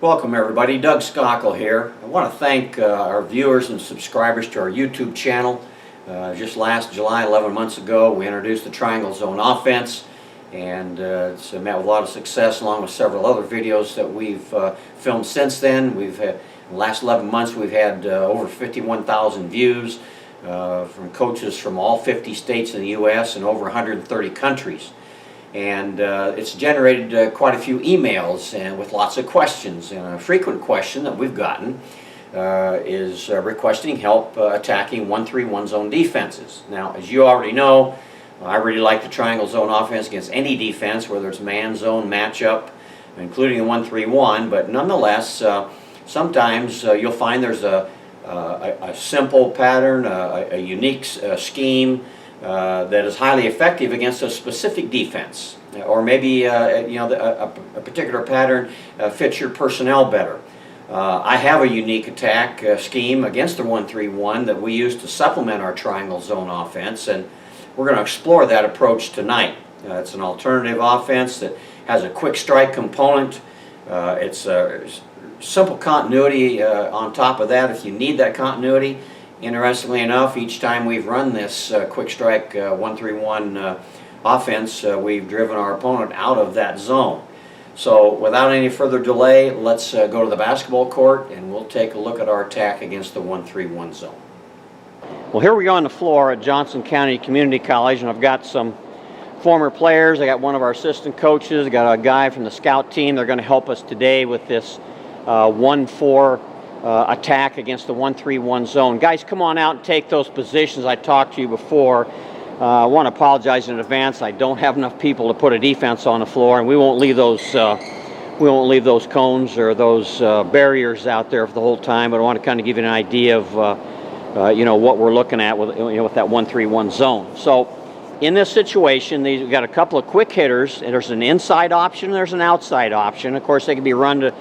Welcome everybody, Doug Schakel here. I want to thank our viewers and subscribers to our YouTube channel. Just last July, 11 months ago, we introduced the triangle zone offense, and it's met with a lot of success along with several other videos that we've filmed since then. We've had, in the last 11 months, we've had over 51,000 views from coaches from all 50 states in the U.S. and over 130 countries. And it's generated quite a few emails and with lots of questions. And a frequent question that we've gotten is requesting help attacking 1-3-1 zone defenses. Now, as you already know, I really like the triangle zone offense against any defense, whether it's man zone, matchup, including the 1-3-1. But nonetheless, sometimes you'll find there's a simple pattern, a unique scheme that is highly effective against a specific defense, or maybe a particular pattern fits your personnel better. I have a unique attack scheme against the 1-3-1 that we use to supplement our triangle zone offense, and we're going to explore that approach tonight. It's an alternative offense that has a quick strike component. It's a simple continuity on top of that if you need that continuity. Interestingly enough, each time we've run this quick strike 1-3-1 offense, we've driven our opponent out of that zone. So without any further delay, let's go to the basketball court and we'll take a look at our attack against the 1-3-1 zone. Well, here we go on the floor at Johnson County Community College, and I've got some former players. I got one of our assistant coaches, I got a guy from the scout team. They're going to help us today with this 1-4 attack against the 1-3-1 zone. Guys, come on out and take those positions. I talked to you before. I want to apologize in advance. I don't have enough people to put a defense on the floor, and we won't leave those cones or those barriers out there for the whole time. But I want to kind of give you an idea of what we're looking at with with that 1-3-1 zone. So in this situation, we've got a couple of quick hitters, and there's an inside option and there's an outside option. Of course, they can be run to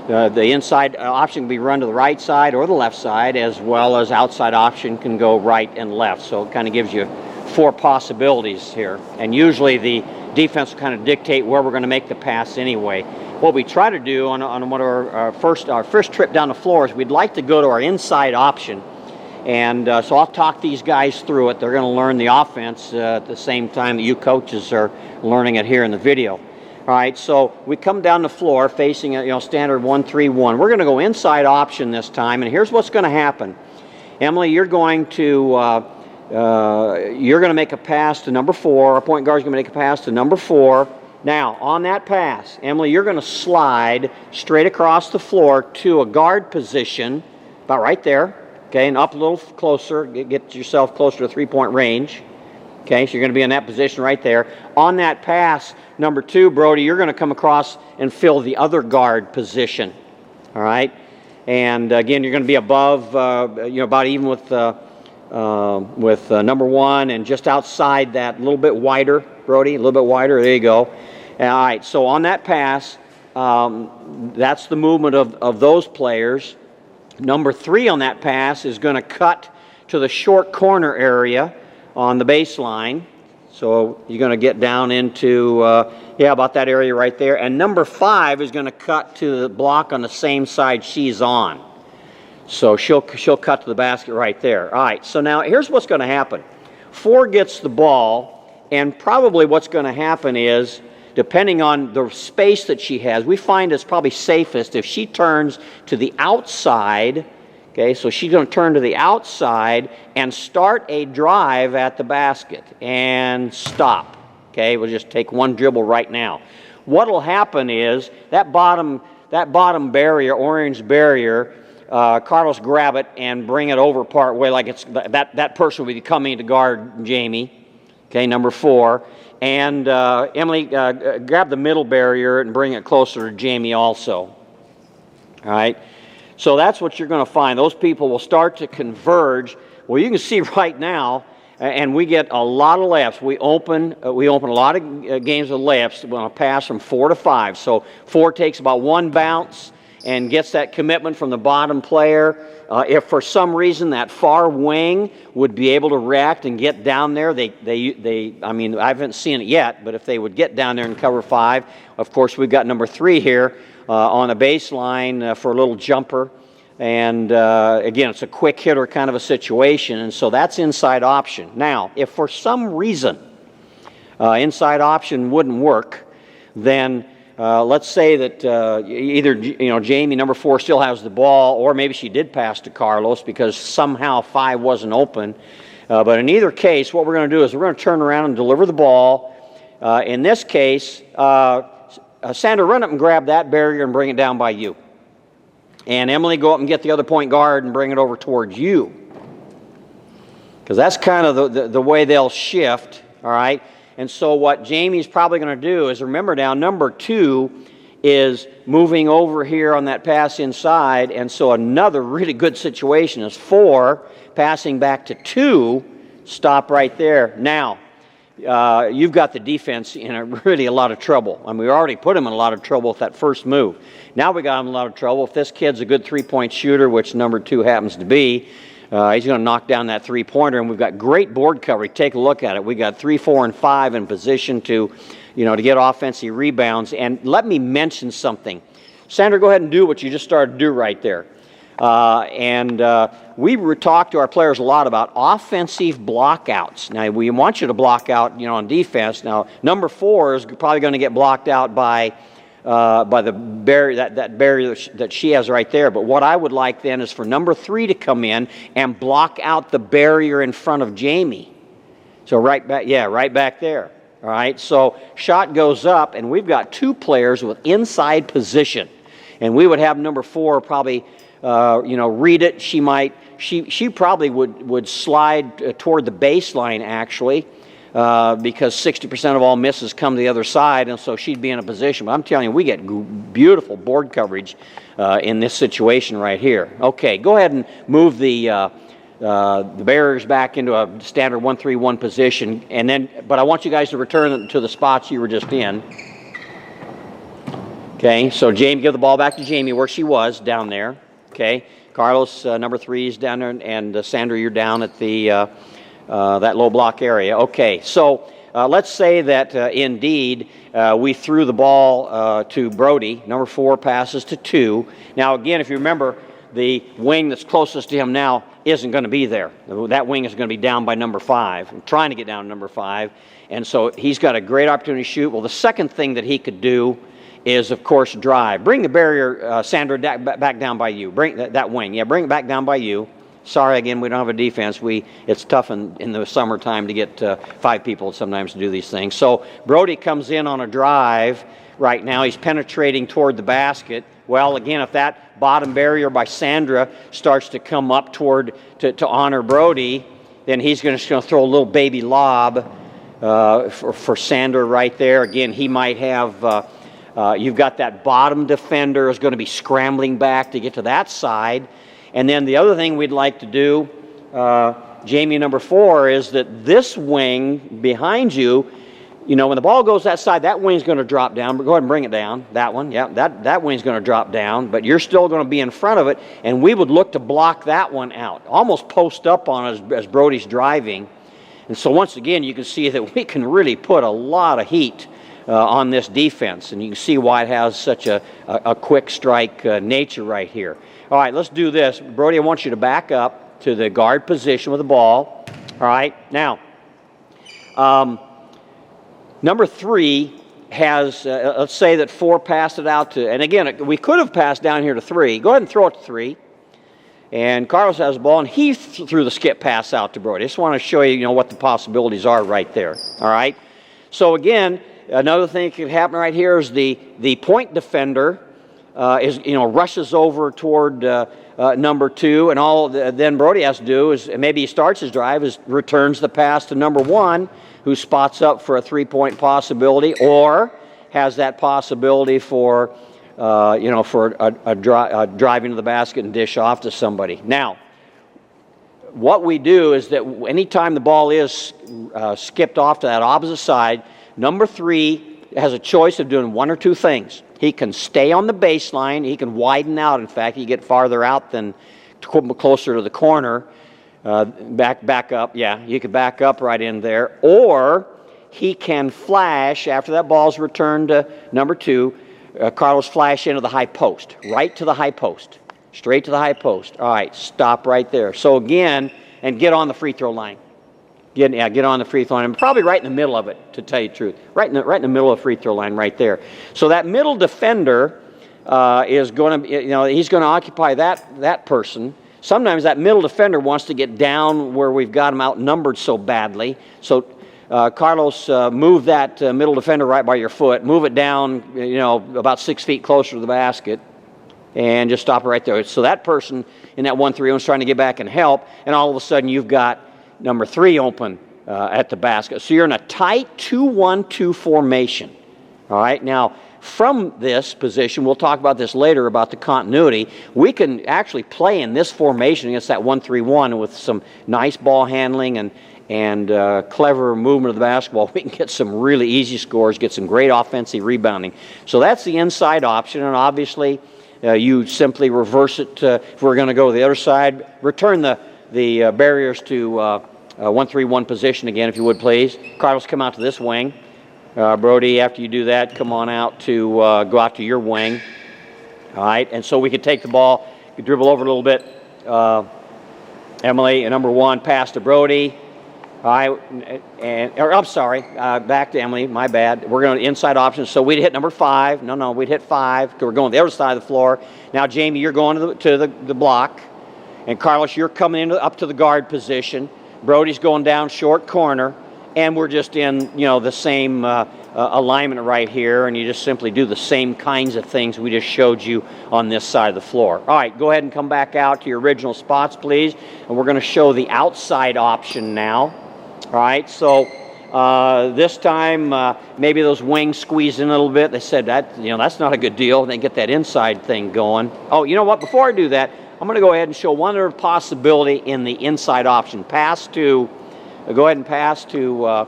the inside option can be run to the right side or the left side, as well as outside option can go right and left. So it kind of gives you four possibilities here. And usually the defense will kind of dictate where we're going to make the pass anyway. What we try to do on one of our first trip down the floor is we'd like to go to our inside option. And so I'll talk these guys through it. They're going to learn the offense at the same time that you coaches are learning it here in the video. All right, so we come down the floor facing a standard 1-3-1. We're going to go inside option this time, and here's what's going to happen. Emily, you're going to make a pass to number 4. Our point guard's going to make a pass to number 4. Now, on that pass, Emily, you're going to slide straight across the floor to a guard position, about right there. Okay, and up a little closer. Get yourself closer to three-point range. Okay, so you're going to be in that position right there. On that pass, number 2, Brody, you're going to come across and fill the other guard position. All right, and again, you're going to be above, about even with number 1, and just outside that, a little bit wider, Brody, a little bit wider. There you go. All right, so on that pass, that's the movement of those players. Number 3 on that pass is going to cut to the short corner area on the baseline. So you're going to get down into, about that area right there. And number 5 is going to cut to the block on the same side she's on. So she'll cut to the basket right there. All right, so now here's what's going to happen. 4 gets the ball, and probably what's going to happen is, depending on the space that she has, we find it's probably safest if she turns to the outside. Okay, so she's going to turn to the outside and start a drive at the basket and stop. Okay, we'll just take one dribble right now. What will happen is that bottom barrier, orange barrier, Carlos grab it and bring it over part way, like it's that person will be coming to guard Jamie. Okay, number 4. And Emily, grab the middle barrier and bring it closer to Jamie also. All right. So that's what you're going to find. Those people will start to converge. Well, you can see right now, and we get a lot of layups. We open a lot of games with layups. We're going to pass from 4 to 5. So 4 takes about 1 bounce and gets that commitment from the bottom player. If for some reason that far wing would be able to react and get down there, I mean, I haven't seen it yet, but if they would get down there and cover 5, of course we've got number 3 here on a baseline for a little jumper. And again, it's a quick hitter kind of a situation, and so that's inside option. Now, if for some reason inside option wouldn't work, then let's say that either Jamie, number 4, still has the ball, or maybe she did pass to Carlos because somehow 5 wasn't open. But in either case, what we're going to do is we're going to turn around and deliver the ball. In this case, Sandra, run up and grab that barrier and bring it down by you. And Emily, go up and get the other point guard and bring it over towards you. Because that's kind of the way they'll shift, all right? And so what Jamie's probably going to do is, remember now, number 2 is moving over here on that pass inside, and so another really good situation is 4 passing back to 2, stop right there. Now, you've got the defense in really a lot of trouble. I mean, we already put them in a lot of trouble with that first move. Now we got them in a lot of trouble. If this kid's a good three-point shooter, which number 2 happens to be, he's going to knock down that three-pointer, and we've got great board coverage. Take a look at it. We got 3, 4, and 5 in position to get offensive rebounds. And let me mention something. Sandra, go ahead and do what you just started to do right there. We talk to our players a lot about offensive blockouts. Now, we want you to block out, on defense. Now, number 4 is probably going to get blocked out by the barrier, that barrier that she has right there. But what I would like then is for number 3 to come in and block out the barrier in front of Jamie. So right back there. All right. So shot goes up, and we've got 2 players with inside position, and we would have number 4 probably. Read it. She probably would slide toward the baseline actually, because 60% of all misses come to the other side, and so she'd be in a position. But I'm telling you, we get beautiful board coverage in this situation right here. Okay, go ahead and move the barriers back into a standard 1-3-1 position, but I want you guys to return to the spots you were just in. Okay, so Jamie, give the ball back to Jamie where she was down there. Okay, Carlos, number 3 is down there, and Sandra, you're down at the that low block area. Okay, so let's say that indeed we threw the ball to Brody. Number 4 passes to 2. Now again, if you remember, the wing that's closest to him now isn't going to be there. That wing is going to be down by number 5. I'm trying to get down to number 5, and so he's got a great opportunity to shoot. Well, the second thing that he could do is, of course, drive. Bring the barrier, Sandra, back down by you. Bring that wing. Yeah, bring it back down by you. Sorry, again, we don't have a defense. It's tough in the summertime to get 5 people sometimes to do these things. So Brody comes in on a drive right now. He's penetrating toward the basket. Well, again, if that bottom barrier by Sandra starts to come up toward to honor Brody, then he's just going to throw a little baby lob for Sandra right there. Again, he might have... you've got that bottom defender is going to be scrambling back to get to that side. And then the other thing we'd like to do, Jamie, number 4, is that this wing behind you, when the ball goes that side, that wing's going to drop down. But go ahead and bring it down. That one, yeah, that wing's going to drop down. But you're still going to be in front of it, and we would look to block that one out. Almost post up on it as Brody's driving. And so once again, you can see that we can really put a lot of heat on this defense, and you can see why it has such a quick strike nature right here. All right, let's do this. Brody, I want you to back up to the guard position with the ball. All right, now, number 3 has, let's say that 4 passed it out to, and again, we could have passed down here to 3. Go ahead and throw it to 3. And Carlos has the ball, and he threw the skip pass out to Brody. I just want to show you, what the possibilities are right there. All right, so again, another thing that could happen right here is the point defender rushes over toward number 2, and then Brody has to do is maybe he starts his drive, returns the pass to number 1, who spots up for a 3-point possibility, or has that possibility for driving to the basket and dish off to somebody. Now, what we do is that anytime the ball is skipped off to that opposite side, number 3 has a choice of doing one or two things. He can stay on the baseline. He can widen out. In fact, he get farther out than closer to the corner. Back up. Yeah, you could back up right in there. Or he can flash after that ball's returned to number 2. Carlos, flash into the high post, right to the high post, straight to the high post. All right, stop right there. So again, and get on the free throw line. Get on the free throw line. I'm probably right in the middle of it, to tell you the truth. Right in the middle of the free throw line, right there. So that middle defender is going to, he's going to occupy that person. Sometimes that middle defender wants to get down where we've got him outnumbered so badly. So Carlos, move that middle defender right by your foot. Move it down, about 6 feet closer to the basket, and just stop it right there. So that person in that 1-3 is trying to get back and help, and all of a sudden you've got number 3 open at the basket. So you're in a tight 2-1-2 formation. All right, now from this position, we'll talk about this later about the continuity, we can actually play in this formation against that 1-3-1 with some nice ball handling and clever movement of the basketball. We can get some really easy scores, get some great offensive rebounding. So that's the inside option, and obviously you simply reverse it if we're going to go to the other side. Return the barriers to 1-3-1 position again, if you would, please. Carlos, come out to this wing. Brody, after you do that, come on out to go out to your wing. All right, and so we could take the ball, dribble over a little bit. Emily, number 1, pass to Brody. All right, I'm sorry, back to Emily, my bad. We're going to inside options, so we'd hit number 5. No, we'd hit 5. We're going to the other side of the floor. Now, Jamie, you're going to the block. And Carlos, you're coming up to the guard position. Brody's going down short corner. And we're just in, the same alignment right here. And you just simply do the same kinds of things we just showed you on this side of the floor. All right, go ahead and come back out to your original spots, please. And we're going to show the outside option now. All right, so this time maybe those wings squeeze in a little bit. They said that, that's not a good deal. They get that inside thing going. Oh, you know what? Before I do that, I'm going to go ahead and show one other possibility in the inside option. Go ahead and pass to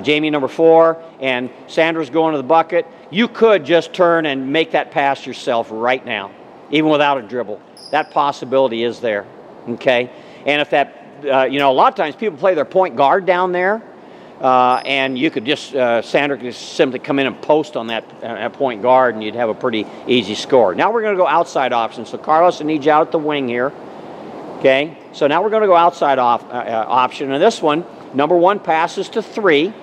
Jamie, number 4, and Sandra's going to the bucket. You could just turn and make that pass yourself right now, even without a dribble. That possibility is there, okay? And if that, a lot of times people play their point guard down there, and you could just, Sandra could just simply come in and post on that point guard, and you'd have a pretty easy score. Now we're going to go outside option. So Carlos, I need you out at the wing here. Okay, so now we're going to go outside option. And this one, number 1 passes to 3.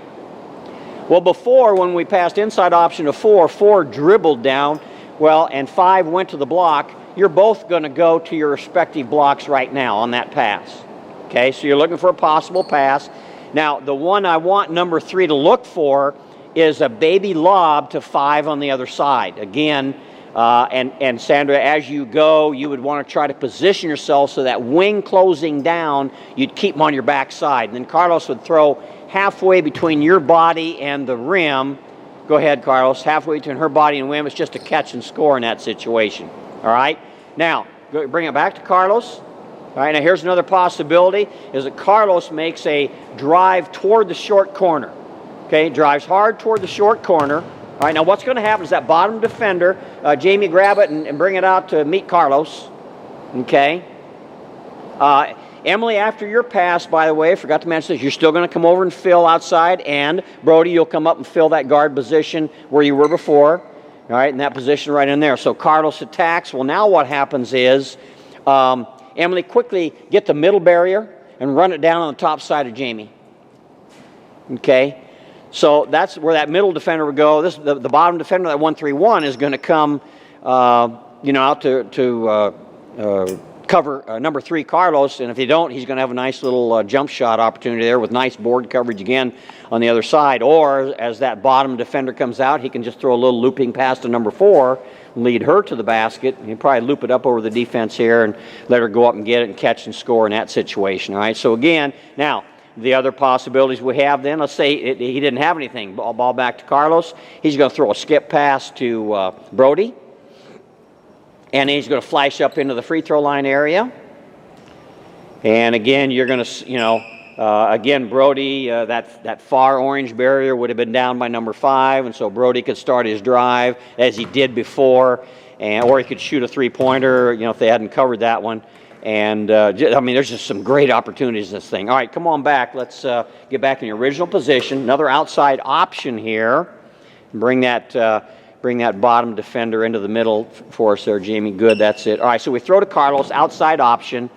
Well, before, when we passed inside option to 4, 4 dribbled down, and 5 went to the block. You're both going to go to your respective blocks right now on that pass. Okay, so you're looking for a possible pass. Now, the one I want number 3 to look for is a baby lob to 5 on the other side. Again, and Sandra, as you go, you would want to try to position yourself so that wing closing down, you'd keep them on your backside. And then Carlos would throw halfway between your body and the rim. Go ahead, Carlos. Halfway between her body and the rim. It's just a catch and score in that situation. All right? Now, bring it back to Carlos. All right, now here's another possibility, is that Carlos makes a drive toward the short corner. Okay, drives hard toward the short corner. All right, now what's going to happen is that bottom defender, Jamie, grab it and bring it out to meet Carlos. Okay. Emily, after your pass, by the way, I forgot to mention this, you're still going to come over and fill outside, and Brody, you'll come up and fill that guard position where you were before. All right, in that position right in there. So Carlos attacks. Well, now what happens is, Emily, quickly get the middle barrier and run it down on the top side of Jamie. Okay. So that's where that middle defender would go. The bottom defender, that 1-3-1, is going to come, out to cover number 3, Carlos. And if you don't, he's going to have a nice little jump shot opportunity there with nice board coverage again on the other side. Or as that bottom defender comes out, he can just throw a little looping pass to number 4, lead her to the basket. He'll probably loop it up over the defense here and let her go up and get it and catch and score in that situation. All right. So again, now, the other possibilities we have then, let's say he didn't have anything. Ball back to Carlos. He's going to throw a skip pass to Brody. And he's going to flash up into the free throw line area. And again, you're going to, again, Brody, that far orange barrier would have been down by number 5. And so Brody could start his drive as he did before. Or he could shoot a three-pointer, if they hadn't covered that one. And, there's just some great opportunities in this thing. All right, come on back. Let's get back in your original position. Another outside option here. Bring that bring that bottom defender into the middle for us there, Jamie. Good, that's it. All right, so we throw to Carlos, outside option,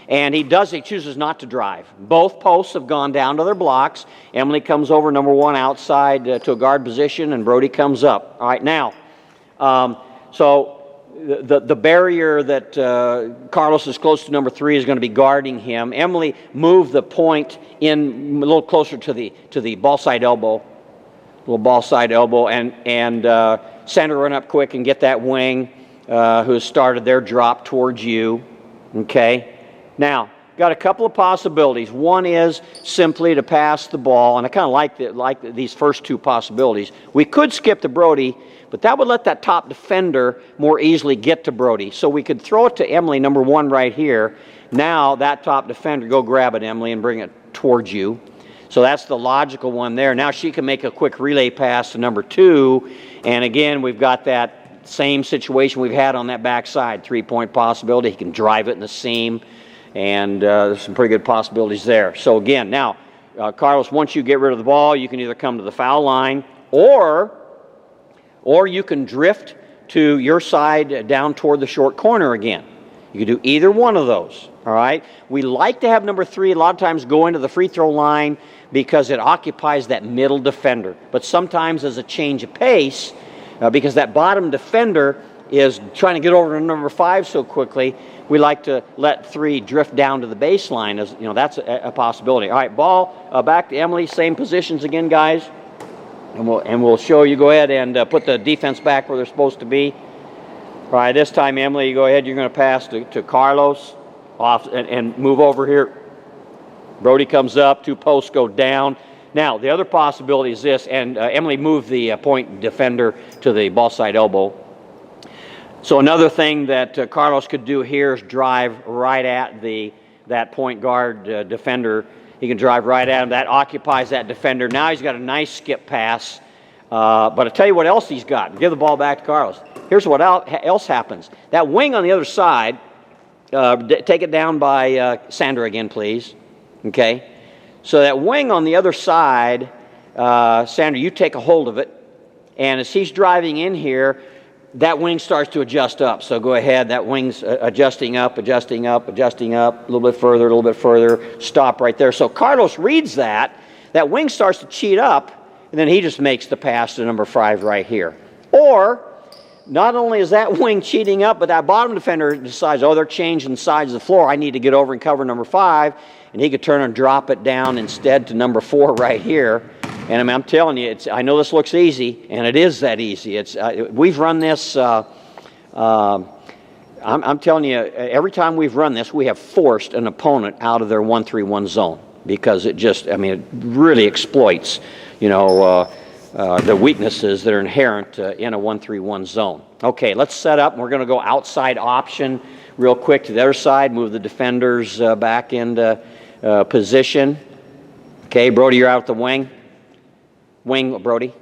and he chooses not to drive. Both posts have gone down to their blocks. Emily comes over, number 1, outside to a guard position, and Brody comes up. All right, now, so the barrier that Carlos is close to number 3 is going to be guarding him. Emily moved the point in a little closer to the ball side elbow, and Sandra run up quick and get that wing who has started their drop towards you. Okay, now got a couple of possibilities. One is simply to pass the ball, and I kind of like these first 2 possibilities. We could skip to Brody, but that would let that top defender more easily get to Brody. So we could throw it to Emily, number 1 right here. Now that top defender, go grab it, Emily, and bring it towards you. So that's the logical one there. Now she can make a quick relay pass to number 2. And again, we've got that same situation we've had on that backside. 3-point possibility. He can drive it in the seam. And there's some pretty good possibilities there. So again, now, Carlos, once you get rid of the ball, you can either come to the foul line or you can drift to your side down toward the short corner again. You can do either one of those, all right? We like to have number 3 a lot of times go into the free throw line because it occupies that middle defender. But sometimes as a change of pace, because that bottom defender is trying to get over to number 5 so quickly, we like to let 3 drift down to the baseline. As you know, that's a possibility. All right, ball back to Emily. Same positions again, guys. And we'll show you. Go ahead and put the defense back where they're supposed to be. All right, this time, Emily, you go ahead. You're going to pass to Carlos off and move over here. Brody comes up. 2 posts go down. Now, the other possibility is this, and Emily moved the point defender to the ball side elbow. So another thing that Carlos could do here is drive right at that point guard defender. He can drive right at him. That occupies that defender. Now he's got a nice skip pass. But I'll tell you what else he's got. Give the ball back to Carlos. Here's what else happens. That wing on the other side, take it down by Sandra again, please. Okay? So that wing on the other side, Sandra, you take a hold of it. And as he's driving in here, that wing starts to adjust up. So go ahead. That wing's adjusting up, a little bit further, stop right there. So Carlos reads that. That wing starts to cheat up, and then he just makes the pass to number 5 right here. Or, not only is that wing cheating up, but that bottom defender decides, oh, they're changing sides of the floor. I need to get over and cover number 5. And he could turn and drop it down instead to number 4 right here. And I mean, I'm telling you, I know this looks easy, and it is that easy. We've run this. I'm telling you, every time we've run this, we have forced an opponent out of their 1-3-1 zone because it really exploits, the weaknesses that are inherent in a 1-3-1 zone. Okay, let's set up. We're going to go outside option real quick to the other side. Move the defenders back into position. Okay, Brody, you're out at the wing. Wing, Brody.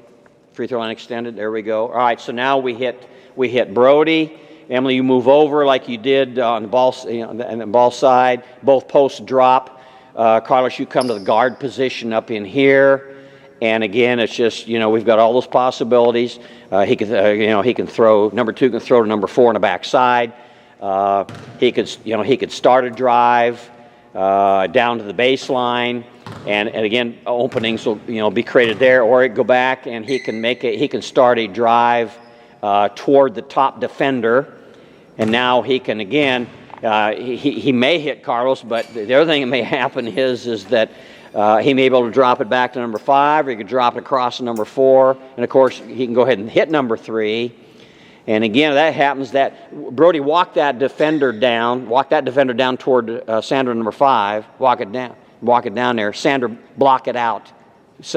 Free throw line extended. There we go. All right, so now we hit Brody. Emily, you move over like you did on the ball, and the ball side. Both posts drop. Carlos, you come to the guard position up in here. And again, it's just, we've got all those possibilities. He can throw, number 2 can throw to number 4 on the backside. He could start a drive down to the baseline. And again, openings will be created there, or it go back and he can start a drive toward the top defender, and now he can again he may hit Carlos, but the other thing that may happen is that he may be able to drop it back to number 5, or he could drop it across to number 4, and of course he can go ahead and hit number 3. And again, that happens that Brody walk that defender down toward Sandra number 5, walk it down there. Sandra block it out,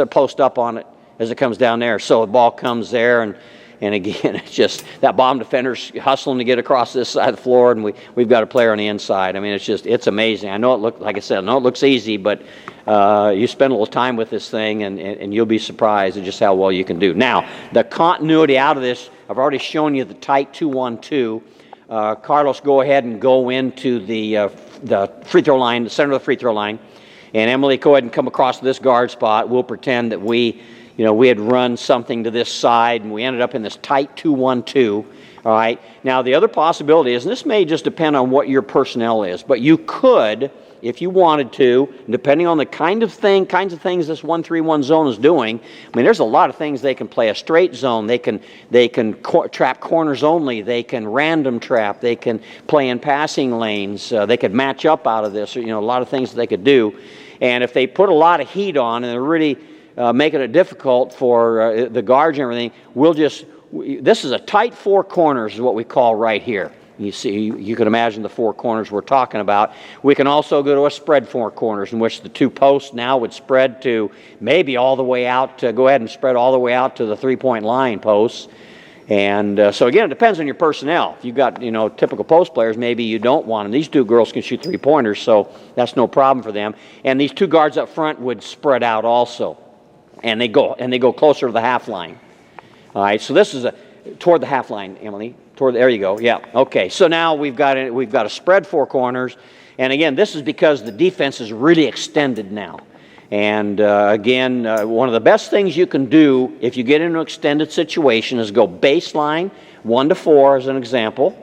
post up on it as it comes down there. So the ball comes there, and again, it's just that bottom defender's hustling to get across this side of the floor, and we've got a player on the inside. I mean, it's amazing. I know it looks easy, but you spend a little time with this thing, and you'll be surprised at just how well you can do. Now, the continuity out of this, I've already shown you the tight 2-1-2. Carlos, go ahead and go into the free throw line, the center of the free throw line. And Emily, go ahead and come across to this guard spot. We'll pretend that we you know, we had run something to this side, and we ended up in this tight 2-1-2. All right. Now, the other possibility is, and this may just depend on what your personnel is, but you could, if you wanted to, depending on the kinds of things this 1-3-1 zone is doing. I mean, there's a lot of things they can play. A straight zone, they can trap corners only, they can random trap, they can play in passing lanes, they could match up out of this. You know, a lot of things that they could do. And if they put a lot of heat on and they're really making it difficult for the guards and everything, this is a tight four corners is what we call right here. You see, you can imagine the four corners we're talking about. We can also go to a spread four corners in which the two posts now would spread to maybe all the way out, go ahead and spread all the way out to the three-point line posts. And so again, it depends on your personnel. If you've got, you know, typical post players, maybe you don't want them. These two girls can shoot three-pointers, so that's no problem for them. And these two guards up front would spread out also. And they go closer to the half line. All right, so this is toward the half line, Emily. There you go. Yeah. Okay. So now we've got a spread four corners, and again, this is because the defense is really extended now. And again, one of the best things you can do if you get into an extended situation is go baseline 1-4 as an example.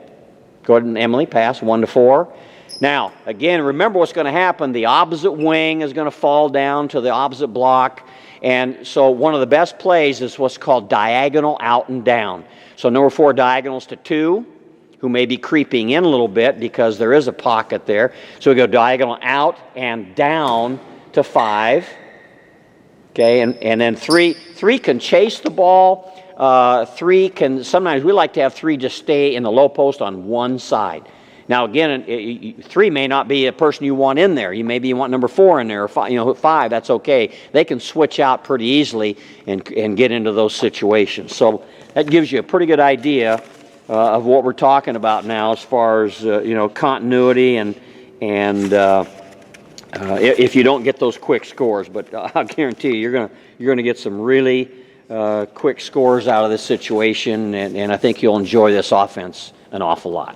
Go ahead and Emily pass 1-4. Now, again, remember what's going to happen. The opposite wing is going to fall down to the opposite block. And so one of the best plays is what's called diagonal out and down. So number 4 diagonals to 2, who may be creeping in a little bit because there is a pocket there. So we go diagonal out and down to 5. Okay, and then 3 can chase the ball. 3 can, sometimes we like to have 3 just stay in the low post on one side. Now again, 3 may not be a person you want in there. You want number 4 in there, or 5, you know, 5. That's okay. They can switch out pretty easily and get into those situations. So that gives you a pretty good idea of what we're talking about now, as far as you know, continuity and if you don't get those quick scores. But I'll guarantee you, you're gonna get some really quick scores out of this situation, and I think you'll enjoy this offense an awful lot.